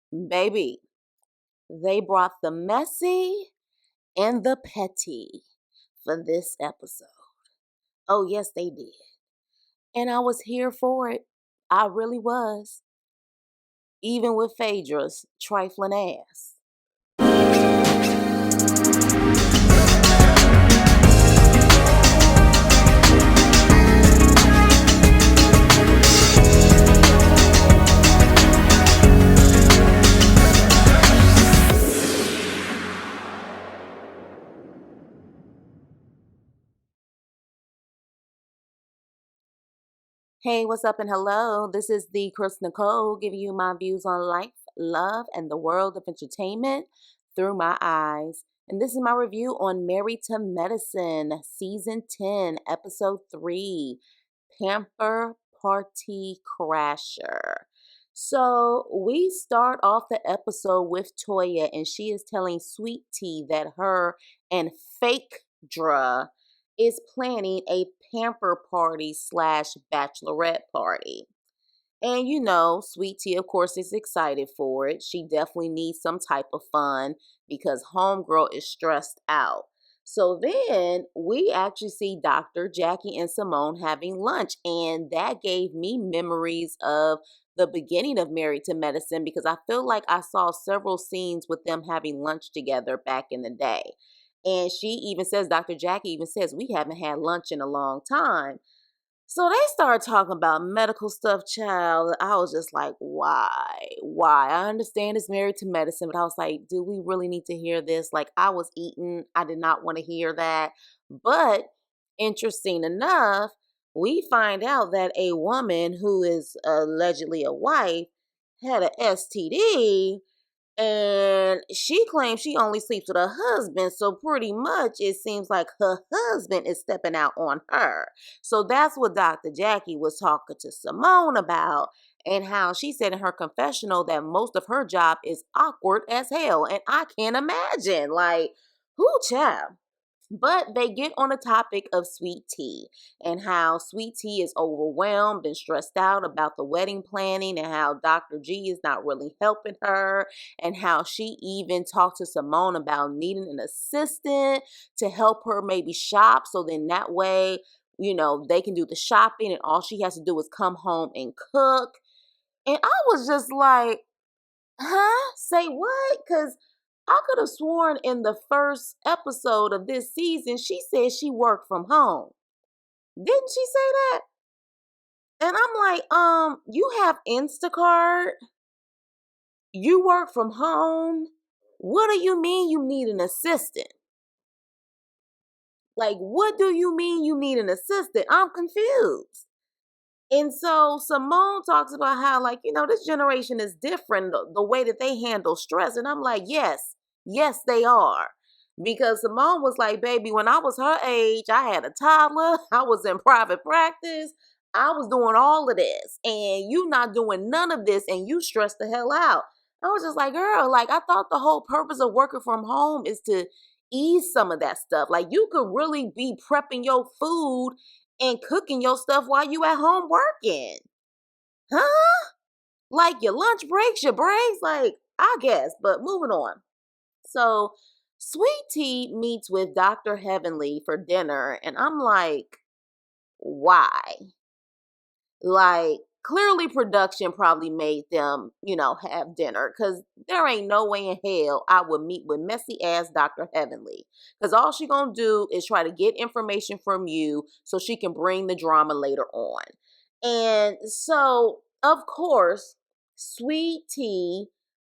Baby, they brought the messy and the petty for this episode. Oh, yes, they did. And I was here for it. I really was. Even with Phaedra's trifling ass. Hey, what's up and hello? This is the Chris Nicole giving you my views on life, love, and the world of entertainment through my eyes. And this is my review on Married to Medicine, Season 10, Episode 3, Pamper Party Crasher. So we start off the episode with Toya, and she is telling Sweet Tea that her and Fake Dra is planning a pamper party slash bachelorette party. And Sweet Tea, of course, is excited for it. She definitely needs some type of fun because Homegirl is stressed out. So then we actually see Dr. Jackie and Simone having lunch. And that gave me memories of the beginning of Married to Medicine because I feel like I saw several scenes with them having lunch together back in the day. And she even says, Dr. Jackie even says, we haven't had lunch in a long time. So they started talking about medical stuff, child. I was just like, why? Why? I understand it's Married to Medicine, but I was like, do we really need to hear this? Like, I was eating. I did not want to hear that. But interesting enough, we find out that a woman who is allegedly a wife had an STD and she claims she only sleeps with her husband. So pretty much it seems like her husband is stepping out on her. So that's what Dr. Jackie was talking to Simone about. And how she said in her confessional that most of her job is awkward as hell. And I can't imagine. Like, who child? But they get on the topic of Sweet Tea and how Sweet Tea is overwhelmed and stressed out about the wedding planning and how Dr. G is not really helping her and how she even talked to Simone about needing an assistant to help her maybe shop so then that way, they can do the shopping and all she has to do is come home and cook. And I was just like, huh? Say what? Because I could have sworn in the first episode of this season, she said she worked from home. Didn't she say that? And I'm like, you have Instacart, you work from home. What do you mean you need an assistant? Like, what do you mean you need an assistant? I'm confused. And so Simone talks about how, like, this generation is different, the way that they handle stress. And I'm like, yes, they are. Because Simone was like, baby, when I was her age, I had a toddler, I was in private practice, I was doing all of this, and you not doing none of this, and you stressed the hell out. I was just like, girl, like, I thought the whole purpose of working from home is to ease some of that stuff. Like, you could really be prepping your food and cooking your stuff while you at home working. Huh? Like your lunch breaks, your breaks? Like, I guess, but moving on. So, Sweet Tea meets with Dr. Heavenly for dinner, and I'm like, why? Like, clearly production probably made them, have dinner because there ain't no way in hell I would meet with messy ass Dr. Heavenly because all she gonna do is try to get information from you so she can bring the drama later on. And so, of course, Sweet Tea,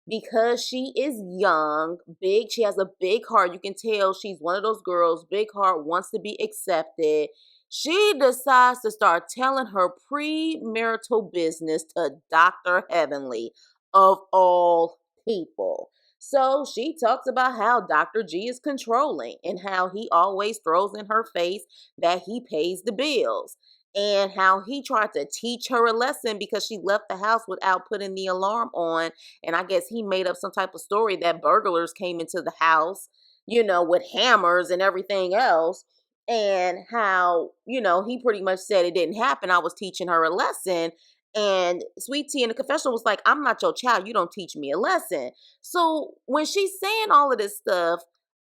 because she is young, big, she has a big heart. You can tell she's one of those girls, big heart, wants to be accepted. She decides to start telling her premarital business to Dr. Heavenly, of all people. So she talks about how Dr. G is controlling and how he always throws in her face that he pays the bills and how he tried to teach her a lesson because she left the house without putting the alarm on. And I guess he made up some type of story that burglars came into the house, with hammers and everything else. And how, he pretty much said it didn't happen. I was teaching her a lesson. And Sweet Tea in the confessional was like, I'm not your child. You don't teach me a lesson. So when she's saying all of this stuff,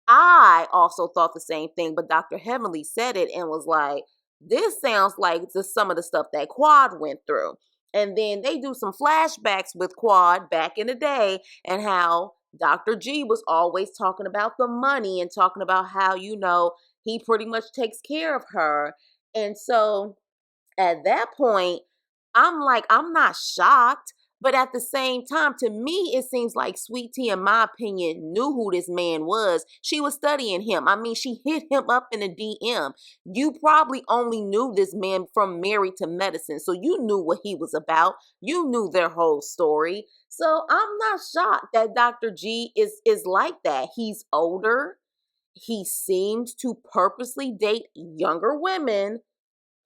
I also thought the same thing, but Dr. Heavenly said it and was like, this sounds like some of the stuff that Quad went through. And then they do some flashbacks with Quad back in the day and how Dr. G was always talking about the money and talking about how, he pretty much takes care of her. And so at that point, I'm like, I'm not shocked. But at the same time, to me, it seems like Sweet Tea, in my opinion, knew who this man was. She was studying him. I mean, she hit him up in a DM. You probably only knew this man from Married to Medicine. So you knew what he was about. You knew their whole story. So I'm not shocked that Dr. G is like that. He's older. He seems to purposely date younger women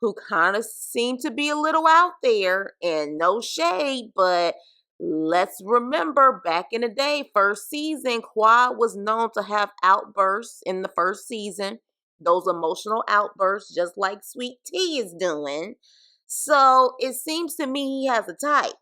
who kind of seem to be a little out there, and no shade, but let's remember back in the day, first season, Quad was known to have outbursts in the first season, those emotional outbursts, just like Sweet Tea is doing. So it seems to me he has a type.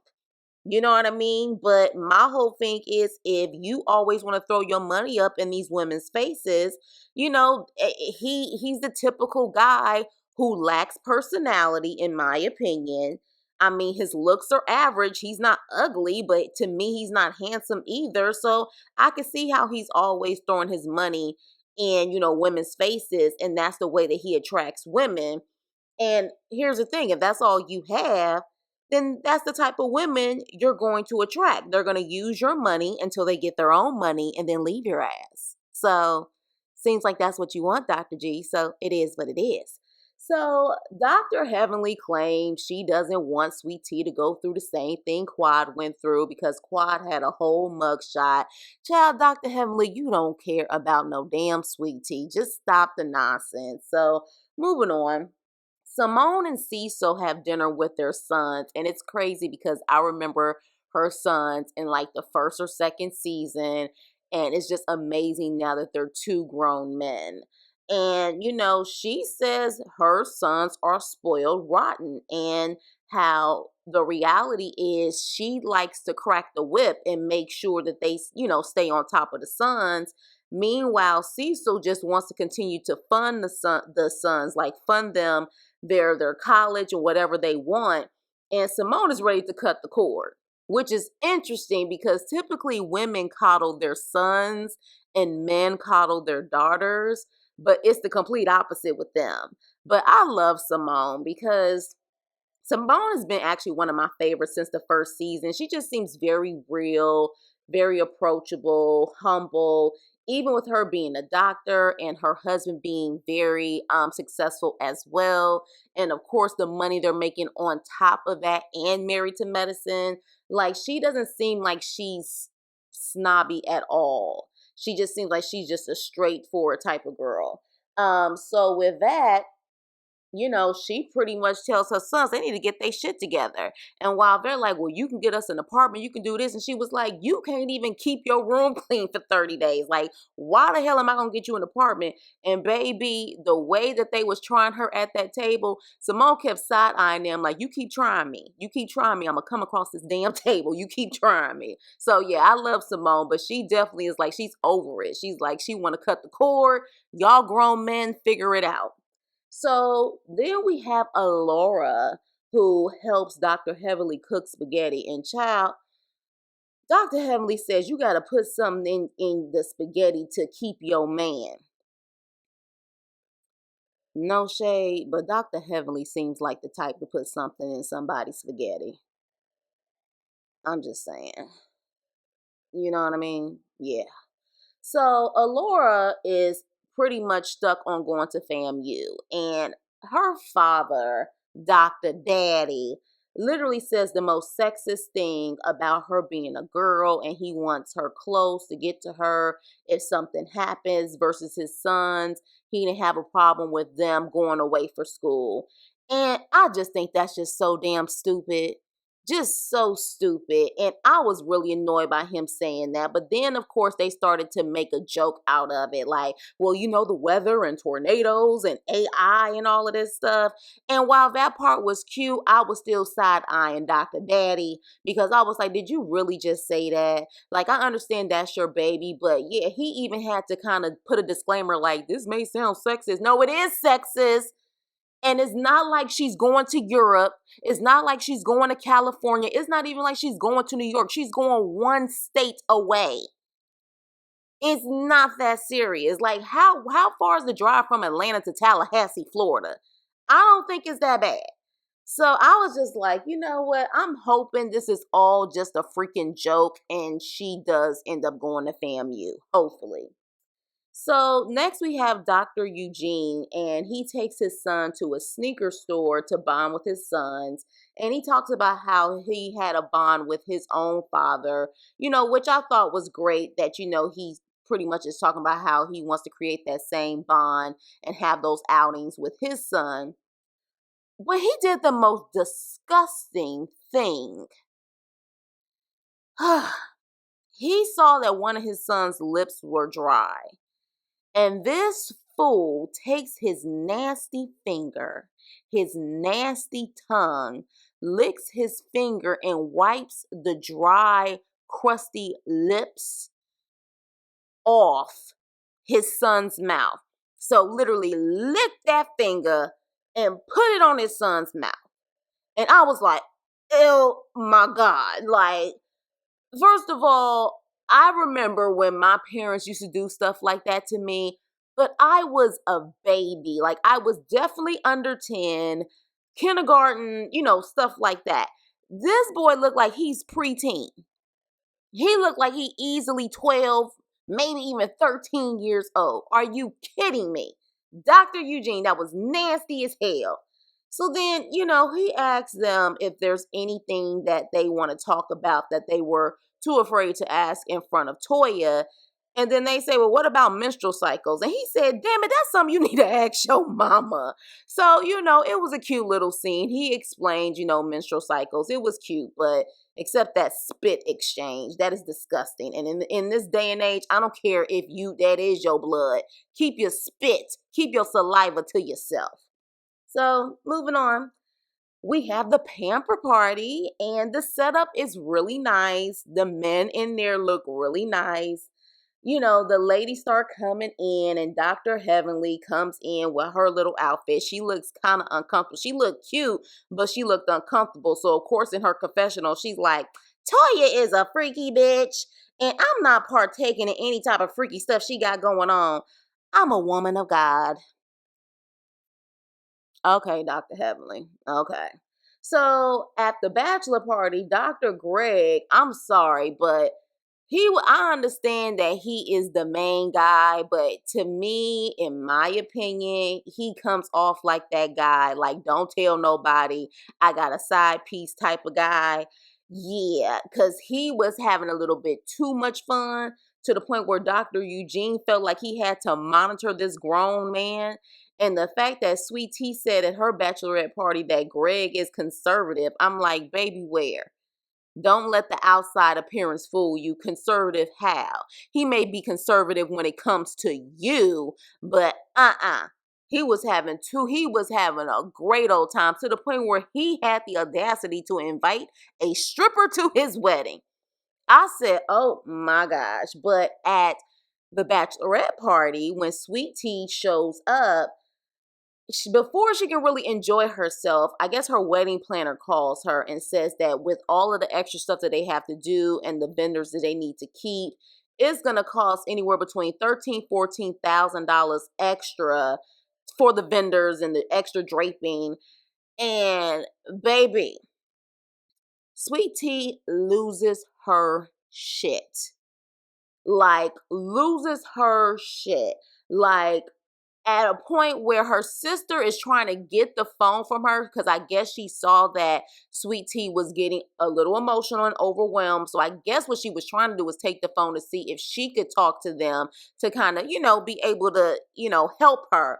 You know what I mean? But my whole thing is, if you always want to throw your money up in these women's faces, he's the typical guy who lacks personality, in my opinion. I mean, his looks are average. He's not ugly, but to me, he's not handsome either. So I can see how he's always throwing his money in, women's faces, and that's the way that he attracts women. And here's the thing, if that's all you have, then that's the type of women you're going to attract. They're going to use your money until they get their own money and then leave your ass. So, seems like that's what you want, Dr. G. So, it is what it is. So, Dr. Heavenly claims she doesn't want Sweet Tea to go through the same thing Quad went through because Quad had a whole mugshot. Child, Dr. Heavenly, you don't care about no damn Sweet Tea. Just stop the nonsense. So, moving on. Simone and Cecil have dinner with their sons, and it's crazy because I remember her sons in like the first or second season, and it's just amazing now that they're two grown men. And she says her sons are spoiled rotten, and how the reality is she likes to crack the whip and make sure that they, stay on top of the sons. Meanwhile, Cecil just wants to continue to fund the sons, like fund them their college or whatever they want. And Simone is ready to cut the cord, which is interesting because typically women coddle their sons and men coddle their daughters, but it's the complete opposite with them. But I love Simone because Simone has been actually one of my favorites since the first season. She just seems very real, very approachable, humble, even with her being a doctor and her husband being very successful as well. And of course, the money they're making on top of that and Married to Medicine. Like, she doesn't seem like she's snobby at all. She just seems like she's just a straightforward type of girl. So with that, she pretty much tells her sons they need to get their shit together. And while they're like, well, you can get us an apartment, you can do this. And she was like, you can't even keep your room clean for 30 days. Like, why the hell am I going to get you an apartment? And baby, the way that they was trying her at that table, Simone kept side-eyeing them like, you keep trying me. You keep trying me. I'm going to come across this damn table. You keep trying me. So yeah, I love Simone, but she definitely is like, she's over it. She's like, she want to cut the cord. Y'all grown men, figure it out. So then we have Alora, who helps Dr. Heavenly cook spaghetti. And child, Dr. Heavenly says you got to put something in the spaghetti to keep your man. No shade, but Dr. Heavenly seems like the type to put something in somebody's spaghetti. I'm just saying. You know what I mean? Yeah. So Alora is pretty much stuck on going to FAMU, and her father, Dr. Daddy, literally says the most sexist thing about her being a girl, and he wants her close to get to her if something happens, versus his sons. He didn't have a problem with them going away for school. And I just think that's just so damn stupid. Just so stupid. And I was really annoyed by him saying that. But then, of course, they started to make a joke out of it. Like, well, the weather and tornadoes and AI and all of this stuff. And while that part was cute, I was still side eyeing Dr. Daddy because I was like, did you really just say that? Like, I understand that's your baby. But yeah, he even had to kind of put a disclaimer like, this may sound sexist. No, it is sexist. And it's not like she's going to Europe. It's not like she's going to California. It's not even like she's going to New York. She's going one state away. It's not that serious. Like, how far is the drive from Atlanta to Tallahassee, Florida? I don't think it's that bad. So I was just like, you know what? I'm hoping this is all just a freaking joke and she does end up going to FAMU. Hopefully. So next we have Dr. Eugene, and he takes his son to a sneaker store to bond with his sons. And he talks about how he had a bond with his own father, which I thought was great that, he pretty much is talking about how he wants to create that same bond and have those outings with his son. But he did the most disgusting thing. He saw that one of his son's lips were dry. And this fool takes his nasty finger, his nasty tongue, licks his finger and wipes the dry, crusty lips off his son's mouth. So literally lick that finger and put it on his son's mouth. And I was like, oh my God. Like, first of all, I remember when my parents used to do stuff like that to me, but I was a baby. Like, I was definitely under 10, kindergarten, stuff like that. This boy looked like he's preteen. He looked like he easily 12, maybe even 13 years old. Are you kidding me? Dr. Eugene, that was nasty as hell. So then, he asked them if there's anything that they want to talk about that they were too afraid to ask in front of Toya. And then they say, well, what about menstrual cycles? And he said, damn it, that's something you need to ask your mama. So, it was a cute little scene. He explained, menstrual cycles. It was cute, but except that spit exchange, that is disgusting. And in this day and age, I don't care if that is your blood. Keep your spit, keep your saliva to yourself. So moving on, we have the pamper party, and the setup is really nice. The men in there look really nice. The ladies start coming in, and Dr. Heavenly comes in with her little outfit. She looks kind of uncomfortable. She looked cute, but she looked uncomfortable. So, of course, in her confessional, she's like, Toya is a freaky bitch, and I'm not partaking in any type of freaky stuff she got going on. I'm a woman of God. Okay, Dr. Heavenly. Okay. So at the bachelor party, Dr. Greg, I'm sorry, but I understand that he is the main guy, but to me, in my opinion, he comes off like that guy, like don't tell nobody, I got a side piece type of guy. Yeah, because he was having a little bit too much fun to the point where Dr. Eugene felt like he had to monitor this grown man. And the fact that Sweet Tea said at her bachelorette party that Greg is conservative, I'm like, baby, where? Don't let the outside appearance fool you. Conservative how? He may be conservative when it comes to you, but he was having a great old time to the point where he had the audacity to invite a stripper to his wedding. I said, oh my gosh. But at the bachelorette party, when Sweet Tea shows up, before she can really enjoy herself, I guess her wedding planner calls her and says that with all of the extra stuff that they have to do and the vendors that they need to keep, it's going to cost anywhere between $14,000 extra for the vendors and the extra draping. And baby, Sweet Tea loses her shit. Like, loses her shit. Like, at a point where her sister is trying to get the phone from her because I guess she saw that Sweet Tea was getting a little emotional and overwhelmed. So I guess what she was trying to do was take the phone to see if she could talk to them to kind of, be able to, help her.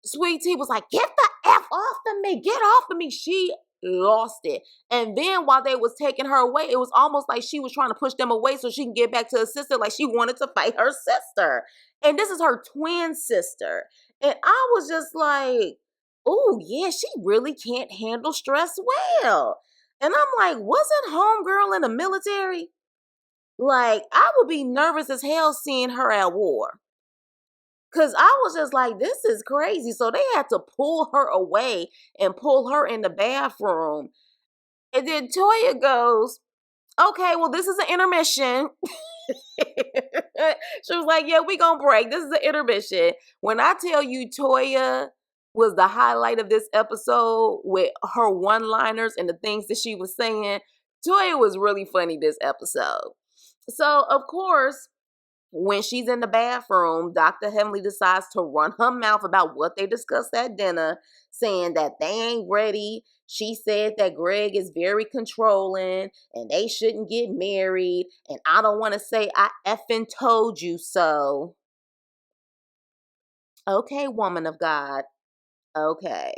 Sweet Tea was like, get the F off of me. Get off of me. She lost it. And then while they was taking her away, it was almost like she was trying to push them away so she can get back to her sister, like she wanted to fight her sister. And this is her twin sister. And I was just like, oh yeah, she really can't handle stress well. And I'm like, wasn't homegirl in the military? Like, I would be nervous as hell seeing her at war. Cause I was just like, this is crazy. So they had to pull her away and pull her in the bathroom. And then Toya goes, okay, well, this is an intermission. She was like, yeah, we gonna break. This is an intermission. When I tell you Toya was the highlight of this episode with her one-liners and the things that she was saying, Toya was really funny this episode. So, of course, when she's in the bathroom, Dr. Heavenly decides to run her mouth about what they discussed at dinner, saying that they ain't ready. She said that Greg is very controlling and they shouldn't get married. And I don't want to say I effing told you so. Okay, woman of God. Okay.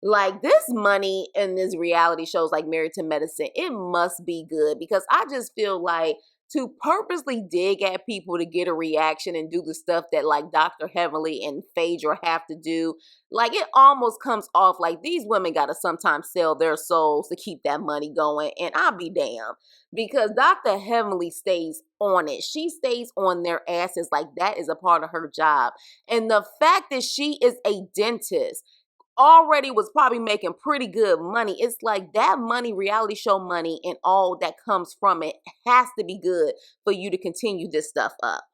Like, this money in this reality shows like Married to Medicine, it must be good, because I just feel like to purposely dig at people to get a reaction and do the stuff that like Dr. Heavenly and Phaedra have to do, like it almost comes off like these women got to sometimes sell their souls to keep that money going. And I'll be damned, because Dr. Heavenly stays on it. She stays on their asses like that is a part of her job. And the fact that she is a dentist, already was probably making pretty good money. It's like that money, reality show money, and all that comes from it has to be good for you to continue this stuff up.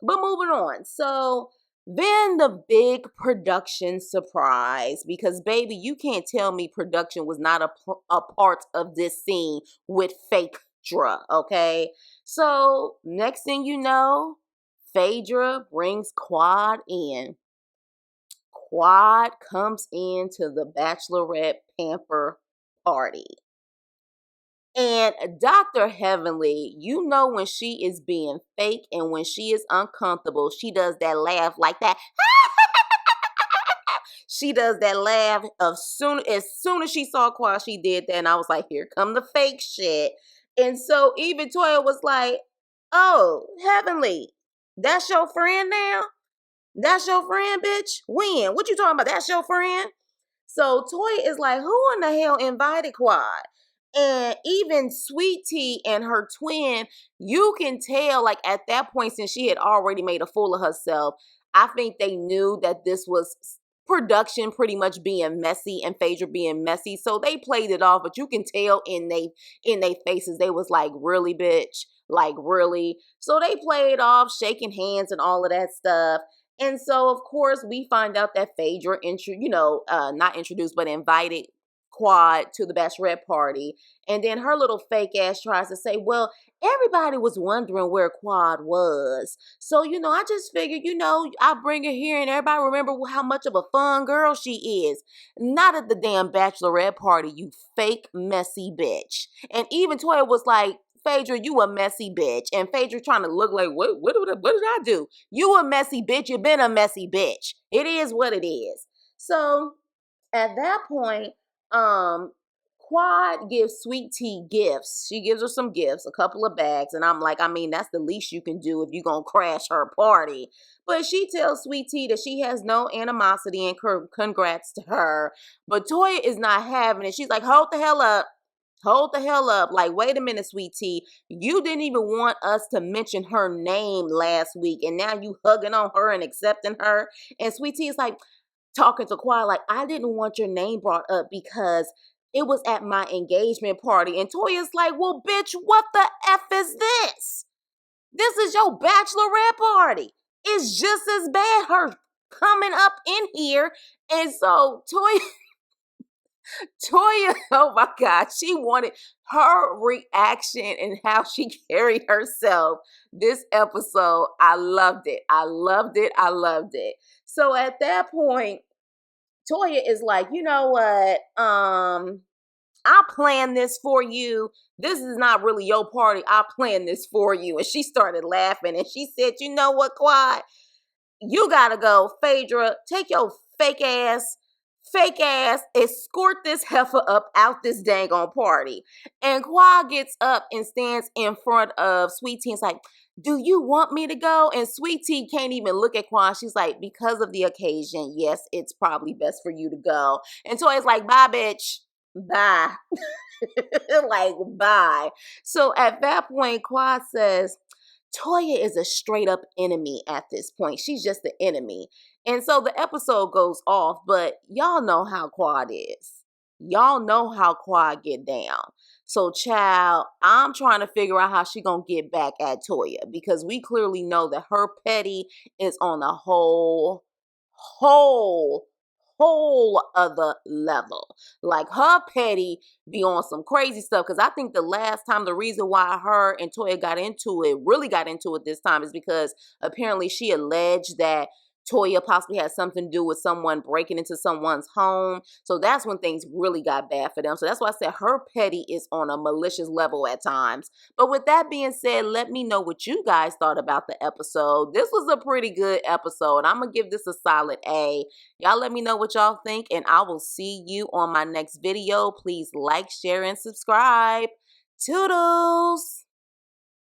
But moving on. So then the big production surprise, because baby, you can't tell me production was not a part of this scene with Phaedra, okay? So next thing you know, Phaedra brings Quad in. Quad comes into the bachelorette pamper party. And Dr. Heavenly, you know when she is being fake and when she is uncomfortable, she does that laugh like that. She does that laugh as soon as she saw Quad, she did that. And I was like, here come the fake shit. And so even Toya was like, oh, Heavenly, that's your friend now? That's your friend, bitch? When? What you talking about? That's your friend? So Toya is like, who in the hell invited Quad? And even Sweet Tea and her twin, you can tell, like at that point, since she had already made a fool of herself, I think they knew that this was production pretty much being messy and Phaedra being messy. So they played it off, but you can tell in they faces, they was like, really, bitch? Like, really? So they played off, shaking hands and all of that stuff. And so, of course, we find out that Phaedra, not introduced, but invited Quad to the bachelorette party. And then her little fake ass tries to say, well, everybody was wondering where Quad was. So, I just figured, I'll bring her here and everybody remember how much of a fun girl she is. Not at the damn bachelorette party, you fake, messy bitch. And even Toya was like, Phaedra, you a messy bitch. And Phaedra trying to look like, what did I do? You a messy bitch. You been a messy bitch. It is what it is. So at that point, Quad gives Sweet Tea gifts. She gives her some gifts, a couple of bags. And I'm like, that's the least you can do if you're going to crash her party. But she tells Sweet Tea that she has no animosity and congrats to her. But Toya is not having it. She's like, hold the hell up. Hold the hell up. Like, wait a minute, Sweet Tea. You didn't even want us to mention her name last week. And now you hugging on her and accepting her. And Sweet Tea is like talking to Quad like, I didn't want your name brought up because it was at my engagement party. And Toya's like, well, bitch, what the F is this? This is your bachelorette party. It's just as bad her coming up in here. And so Toya, oh my God, she wanted her reaction and how she carried herself this episode. I loved it. I loved it. I loved it. So at that point, Toya is like, you know what? I planned this for you. This is not really your party. I planned this for you. And she started laughing and she said, you know what, Quad? You gotta go. Phaedra, take your fake ass fake ass escort this heifer up out this dang on party. And Qua gets up and stands in front of Sweet Tea and's like, do you want me to go? And Sweet Tea can't even look at Quan. She's like, because of the occasion, yes, it's probably best for you to go. And Toya's like, bye, bitch. Bye. Like, bye. So at that point, Quad says, Toya is a straight up enemy at this point. She's just the enemy. And so the episode goes off, but y'all know how Quad is. Y'all know how Quad get down. So, child, I'm trying to figure out how she gonna get back at Toya because we clearly know that her petty is on a whole other level. Like her petty be on some crazy stuff. Cause I think the last time, the reason why her and Toya really got into it this time is because apparently she alleged that Toya possibly had something to do with someone breaking into someone's home. So that's when things really got bad for them. So that's why I said her petty is on a malicious level at times. But with that being said, let me know what you guys thought about the episode. This was a pretty good episode. I'm going to give this a solid A. Y'all let me know what y'all think, and I will see you on my next video. Please like, share, and subscribe. Toodles!